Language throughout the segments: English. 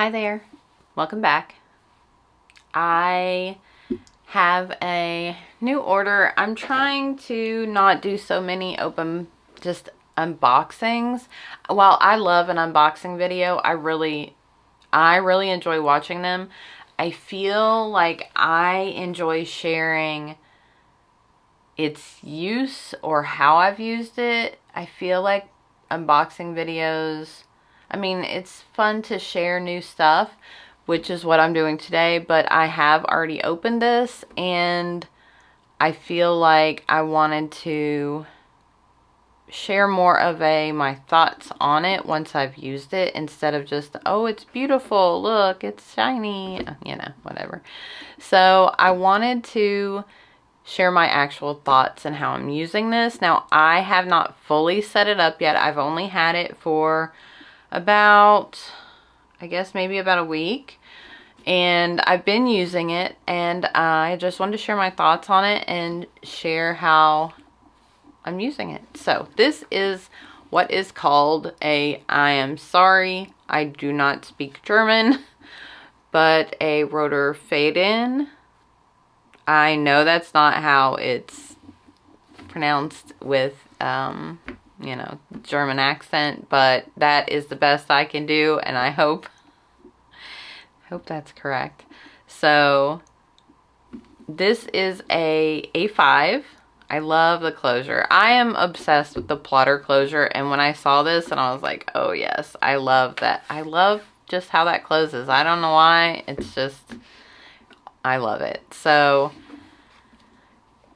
Hi there, welcome back. I have a new order. I'm trying to not do so many just unboxings. While I love an unboxing video, I really enjoy watching them. I feel like I enjoy sharing its use or how I've used it. I feel like unboxing videos, it's fun to share new stuff, which is what I'm doing today, but I have already opened this and I feel like I wanted to share more of my thoughts on it once I've used it, instead of just, oh, it's beautiful, look, it's shiny, whatever. So I wanted to share my actual thoughts and how I'm using this. Now, I have not fully set it up yet. I've only had it for about, I guess maybe about a week, and I've been using it, and I just wanted to share my thoughts on it and share how I'm using it. So this is what is called I am sorry, I do not speak German, but a Roterfaden. I know that's not how it's pronounced with, German accent, but that is the best I can do, and I hope that's correct. So this is a A5. I love the closure. I am obsessed with the plotter closure, and when I saw this, and I was like, oh yes, I love that. I love just how that closes. I don't know why, it's just, I love it. So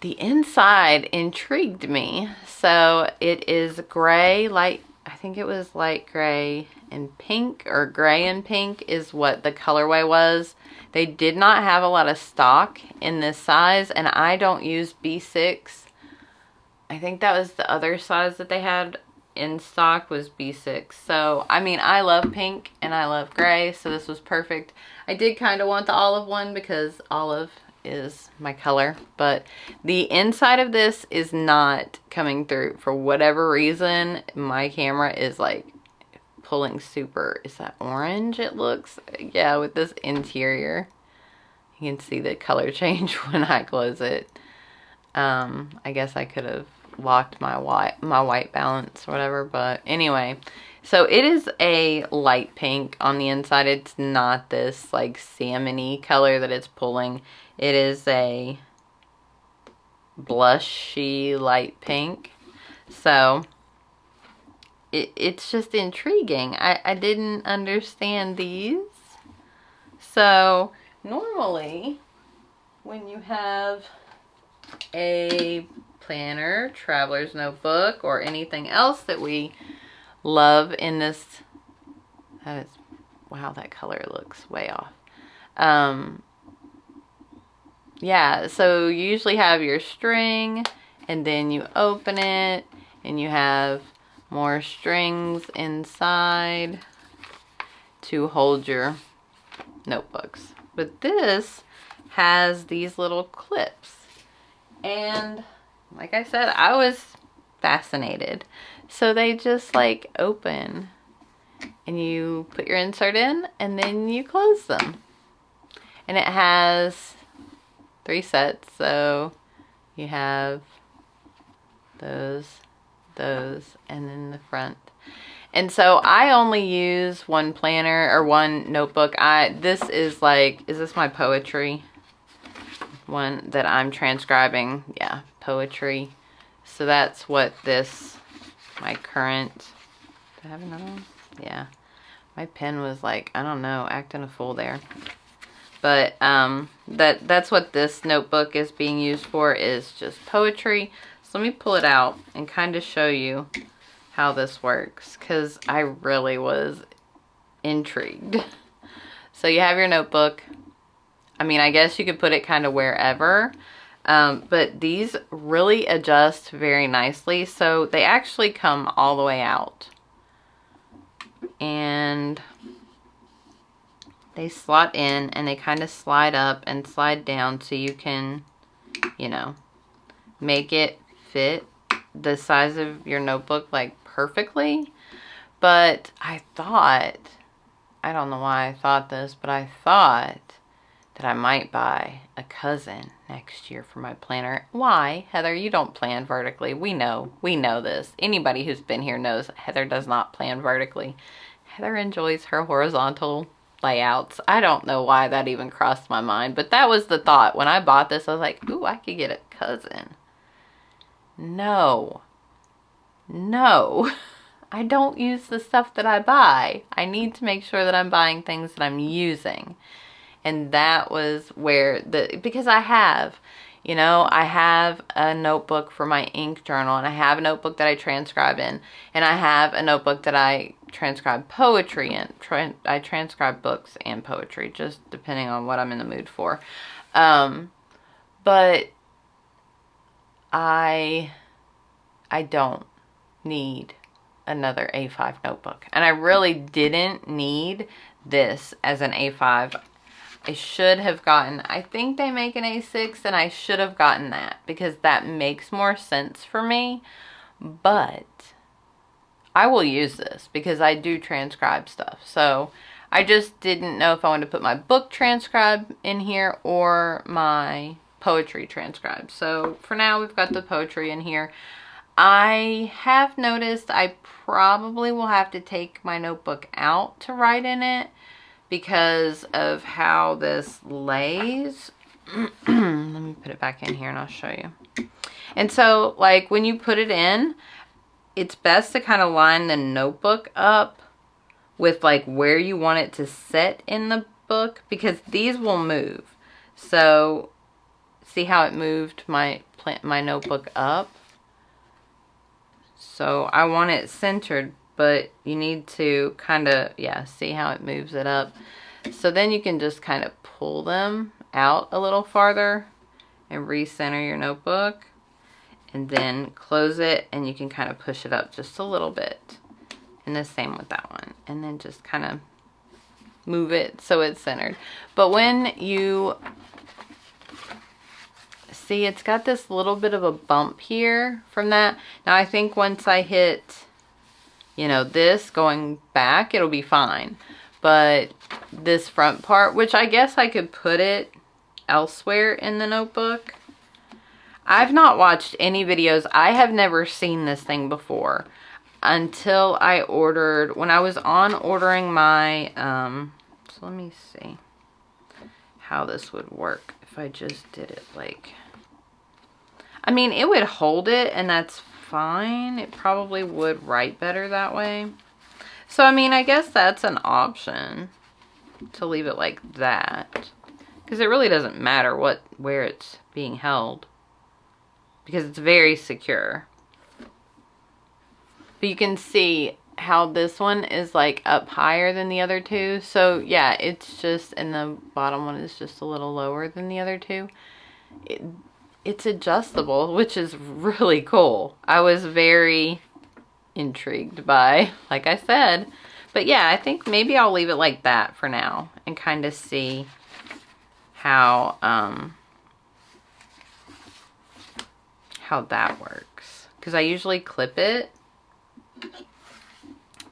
the inside intrigued me. So it is gray, light, I think it was light gray and pink, or gray and pink is what the colorway was. They did not have a lot of stock in this size, and I don't use B6. I think that was the other size that they had in stock was B6. So, I love pink and I love gray, so this was perfect. I did kind of want the olive one because olive is my color, but the inside of this is not coming through. For whatever reason, my camera is like pulling super, is that orange it looks? Yeah, with this interior. You can see the color change when I close it. I guess I could have locked my white balance or whatever, but anyway. So it is a light pink on the inside. It's not this like salmon-y color that it's pulling. It is a blushy light pink. So it's just intriguing. I didn't understand these. So normally when you have a planner, traveler's notebook, or anything else that we love in this, that is, wow, that color looks way off. Yeah, so you usually have your string, and then you open it, and you have more strings inside to hold your notebooks. But this has these little clips, and like I said, I was fascinated. So they just like open, and you put your insert in, and then you close them. And it has 3 sets, so you have those, and then the front. And so I only use one planner or one notebook. This is like, is this my poetry one that I'm transcribing? Yeah, poetry. So that's what this, my current, do I have another one? Yeah. My pen was like, I don't know, acting a fool there. But that's what this notebook is being used for, is just poetry. So let me pull it out and kind of show you how this works, because I really was intrigued. So you have your notebook. I guess you could put it kind of wherever, but these really adjust very nicely. So they actually come all the way out, and they slot in, and they kind of slide up and slide down, so you can, make it fit the size of your notebook like perfectly. But I thought I don't know why I thought this, but I thought that I might buy a cousin next year for my planner. Why? Heather, you don't plan vertically. We know this. Anybody who's been here knows Heather does not plan vertically. Heather enjoys her horizontal layouts. I don't know why that even crossed my mind, but that was the thought. When I bought this, I was like, ooh, I could get a cousin. No. I don't use the stuff that I buy. I need to make sure that I'm buying things that I'm using. And that was where because I have a notebook for my ink journal, and I have a notebook that I transcribe in, and I have a notebook that I transcribe poetry in. I transcribe books and poetry, just depending on what I'm in the mood for. But I don't need another A5 notebook. And I really didn't need this as an A5. I should have gotten, I think they make an A6, and I should have gotten that because that makes more sense for me. But I will use this because I do transcribe stuff. So I just didn't know if I wanted to put my book transcribe in here or my poetry transcribe. So for now, we've got the poetry in here. I have noticed I probably will have to take my notebook out to write in it because of how this lays. Let me put it back in here and I'll show you. And so, like, when you put it in, it's best to kind of line the notebook up with, like, where you want it to sit in the book, because these will move. So, see how it moved my notebook up? So, I want it centered, but you need to kind of, see how it moves it up. So then you can just kind of pull them out a little farther and recenter your notebook, and then close it, and you can kind of push it up just a little bit. And the same with that one. And then just kind of move it so it's centered. But when you see, it's got this little bit of a bump here from that. Now I think once I hit, this going back, it'll be fine. But this front part, which I guess I could put it elsewhere in the notebook. I've not watched any videos. I have never seen this thing before until I ordered, when I was on ordering my, so let me see how this would work if I just did it like, I mean, it would hold it and that's fine. It probably would write better that way. So, I mean, I guess that's an option to leave it like that, because it really doesn't matter where it's being held, because it's very secure. But you can see how this one is like up higher than the other two. So yeah, it's just, and the bottom one is just a little lower than the other two. It's adjustable, which is really cool. I was very intrigued by, like I said. But yeah, I think maybe I'll leave it like that for now and kind of see how that works. Because I usually clip it,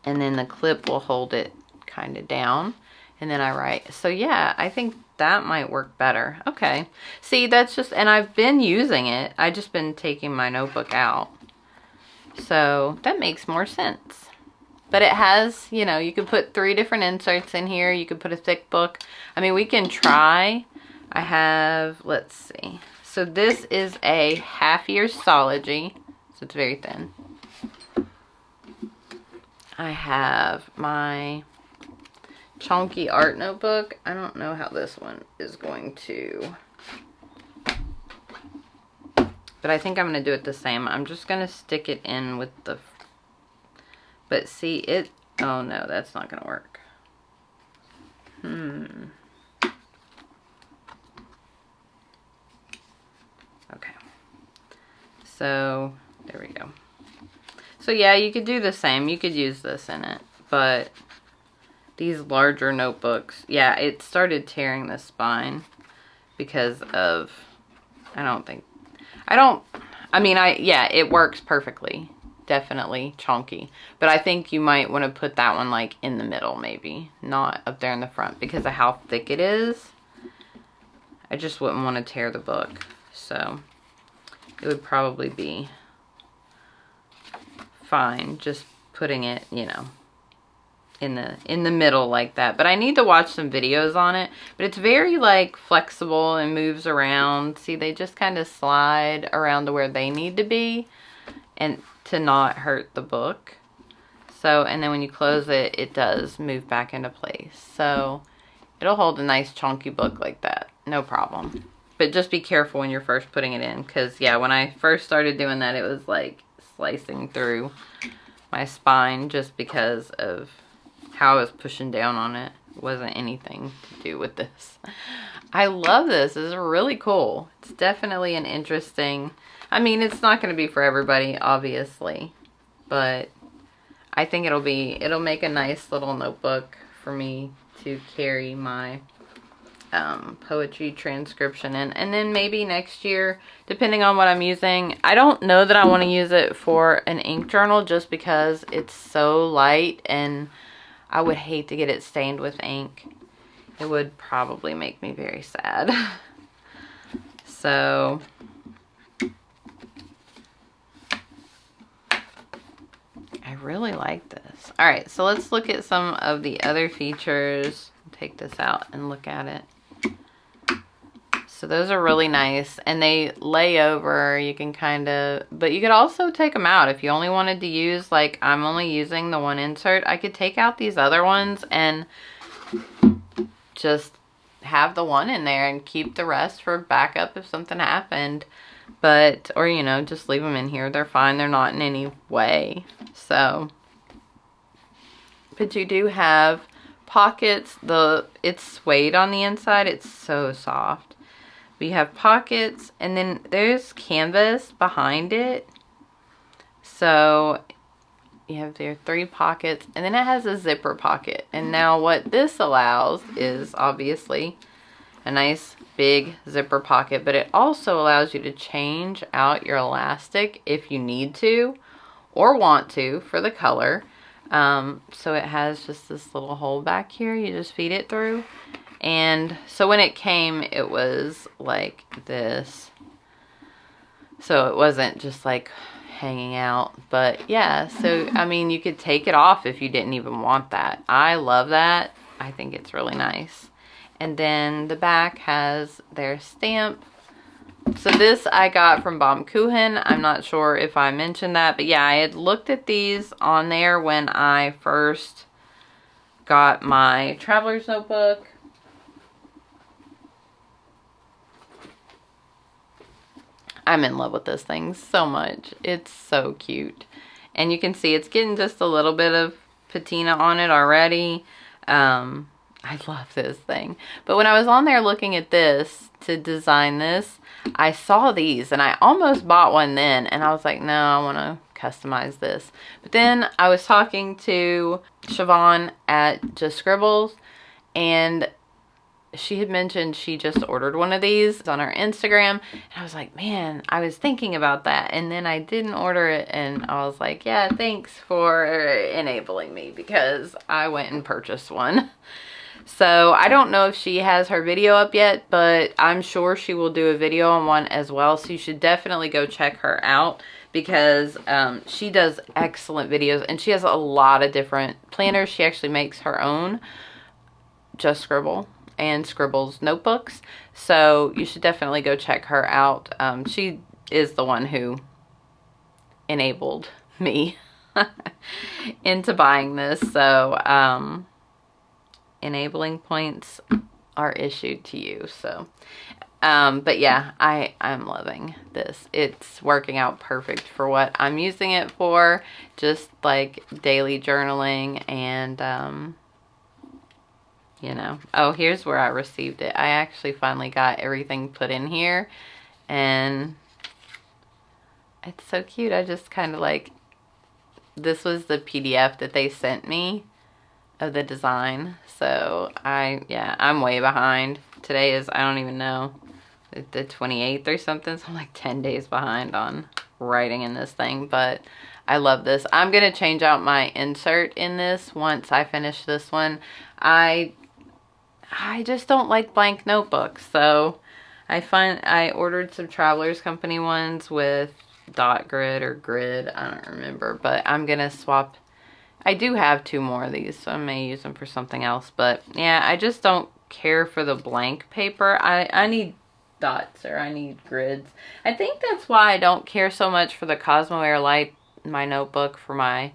and then the clip will hold it kind of down, and then I write. So yeah, I think that might work better. Okay. See, that's just, and I've been using it. I've just been taking my notebook out. So that makes more sense. But it has, you could put 3 different inserts in here. You could put a thick book. I mean, we can try. I have, let's see. So this is a half-year Sology. So it's very thin. I have my chunky art notebook. I don't know how this one is going to, but I think I'm going to do it the same. I'm just going to stick it in with the, but see it, oh no, that's not going to work. Okay. So, there we go. So yeah, you could do the same. You could use this in it, but these larger notebooks, yeah, it started tearing the spine because of, yeah, it works perfectly. definitely chunky. But I think you might want to put that one like in the middle, maybe. Not up there in the front because of how thick it is. I just wouldn't want to tear the book. So it would probably be fine just putting it, you know, in the middle like that. But I need to watch some videos on it. But it's very like flexible and moves around. See, they just kind of slide around to where they need to be and to not hurt the book. So, and then when you close it, it does move back into place. So it'll hold a nice chunky book like that. No problem. But just be careful when you're first putting it in. Because, yeah, when I first started doing that, it was like slicing through my spine just because of how I was pushing down on it. It wasn't anything to do with this. I love this. This is really cool. It's definitely an interesting... I mean, it's not going to be for everybody, obviously. But I think it'll make a nice little notebook for me to carry my poetry transcription in. And then maybe next year, depending on what I'm using, I don't know that I want to use it for an ink journal just because it's so light and I would hate to get it stained with ink. It would probably make me very sad. So I really like this. All right, so let's look at some of the other features. Take this out and look at it. So those are really nice, and they lay over. You can kind of, but you could also take them out if you only wanted to use, like I'm only using the one insert. I could take out these other ones and just have the one in there and keep the rest for backup if something happened. But, or you know, just leave them in here. They're fine. They're not in any way. So, but you do have pockets. It's suede on the inside. It's so soft. We have pockets, and then there's canvas behind it. So you have your 3 pockets, and then it has a zipper pocket. And now what this allows is obviously a nice big zipper pocket, but it also allows you to change out your elastic if you need to or want to for the color. So it has just this little hole back here. You just feed it through. And so when it came, it was like this. So it wasn't just like hanging out. But yeah, so I mean, you could take it off if you didn't even want that. I love that. I think it's really nice. And then the back has their stamp. So this I got from Baumkuchen. I'm not sure if I mentioned that. But yeah, I had looked at these on there when I first got my traveler's notebook. I'm in love with this thing so much. It's so cute. And you can see it's getting just a little bit of patina on it already. I love this thing. But when I was on there looking at this to design this, I saw these and I almost bought one then. And I was like, no, I want to customize this. But then I was talking to Siobhan at Just Scribbles, and she had mentioned she just ordered one of these on her Instagram. And I was like, man, I was thinking about that. And then I didn't order it. And I was like, yeah, thanks for enabling me, because I went and purchased one. So I don't know if she has her video up yet, but I'm sure she will do a video on one as well. So you should definitely go check her out, because she does excellent videos, and she has a lot of different planners. She actually makes her own Just Scribble and Scribbles notebooks. So you should definitely go check her out. She is the one who enabled me into buying this. So enabling points are issued to you. So but yeah, I'm loving this. It's working out perfect for what I'm using it for, just like daily journaling. And you know, oh, here's where I received it. I actually finally got everything put in here, and it's so cute. I just kind of like, this was the PDF that they sent me of the design. So I'm way behind. Today is, I don't even know, the 28th or something. So I'm like 10 days behind on writing in this thing, but I love this. I'm going to change out my insert in this once I finish this one. I just don't like blank notebooks. So I ordered some Travelers Company ones with dot grid or grid. I don't remember, but I'm going to swap. I do have 2 more of these, so I may use them for something else. But yeah, I just don't care for the blank paper. I need dots, or I need grids. I think that's why I don't care so much for the Cosmo Air Light, my notebook, for my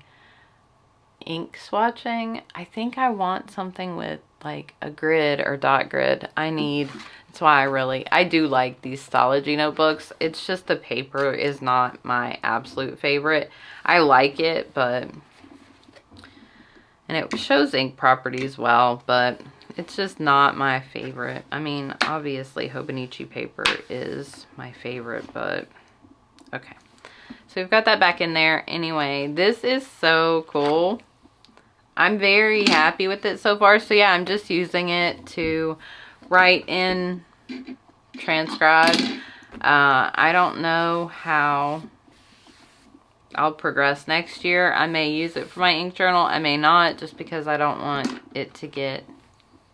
ink swatching. I think I want something with like a grid or dot grid. That's why I do like these Stalogy notebooks. It's just the paper is not my absolute favorite. I like it, and it shows ink properties well, but it's just not my favorite. I mean, obviously Hobonichi paper is my favorite, but okay. So we've got that back in there. Anyway, this is so cool. I'm very happy with it so far. So yeah, I'm just using it to write in, transcribe. I don't know how I'll progress next year. I may use it for my ink journal. I may not, just because I don't want it to get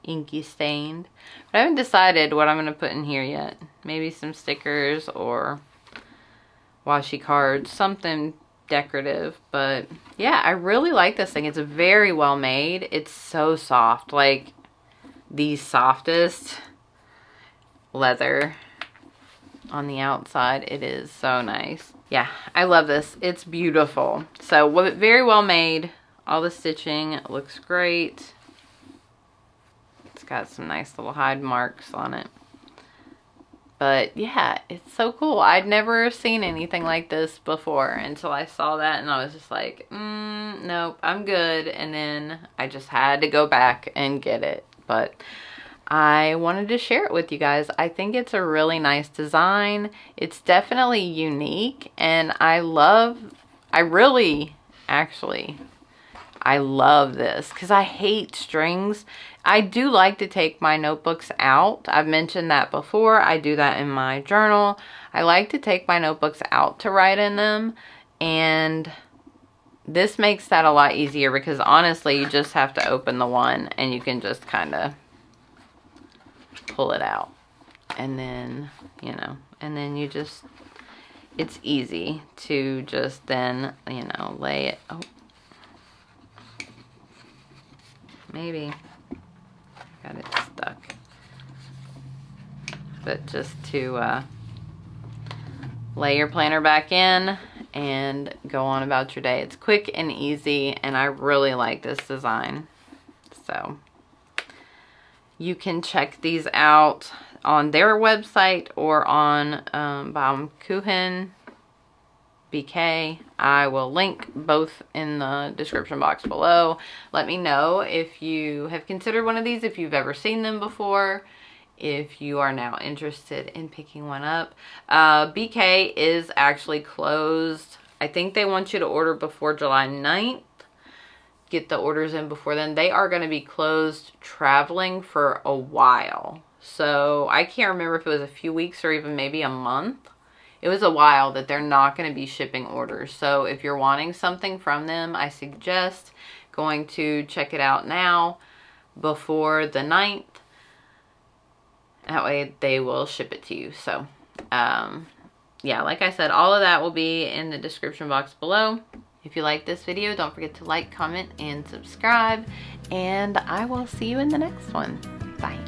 inky stained. But I haven't decided what I'm going to put in here yet. Maybe some stickers or washi cards, something decorative. But yeah, I really like this thing. It's very well made. It's so soft, like the softest leather on the outside. It is so nice. Yeah, I love this. It's beautiful. So very well made. All the stitching looks great. It's got some nice little hide marks on it. But yeah, it's so cool. I'd never seen anything like this before until I saw that, and I was just like, nope, I'm good. And then I just had to go back and get it. But I wanted to share it with you guys. I think it's a really nice design. It's definitely unique, and I love this because I hate strings. I do like to take my notebooks out. I've mentioned that before. I do that in my journal. I like to take my notebooks out to write in them, and this makes that a lot easier because honestly, you just have to open the one and you can just kind of pull it out, and then and then you just, it's easy to just then lay it. Oh, maybe got it stuck, but just to lay your planner back in and go on about your day. It's quick and easy, and I really like this design. So you can check these out on their website or on Baumkuchen BK. I will link both in the description box below. Let me know if you have considered one of these, if you've ever seen them before, if you are now interested in picking one up. BK is actually closed. I think they want you to order before July 9th. Get the orders in before then. They are going to be closed traveling for a while. So I can't remember if it was a few weeks or even maybe a month. It was a while that they're not going to be shipping orders. So if you're wanting something from them, I suggest going to check it out now before the 9th. That way they will ship it to you. So yeah, like I said, all of that will be in the description box below. If you like this video, don't forget to like, comment, and subscribe. And I will see you in the next one. Bye.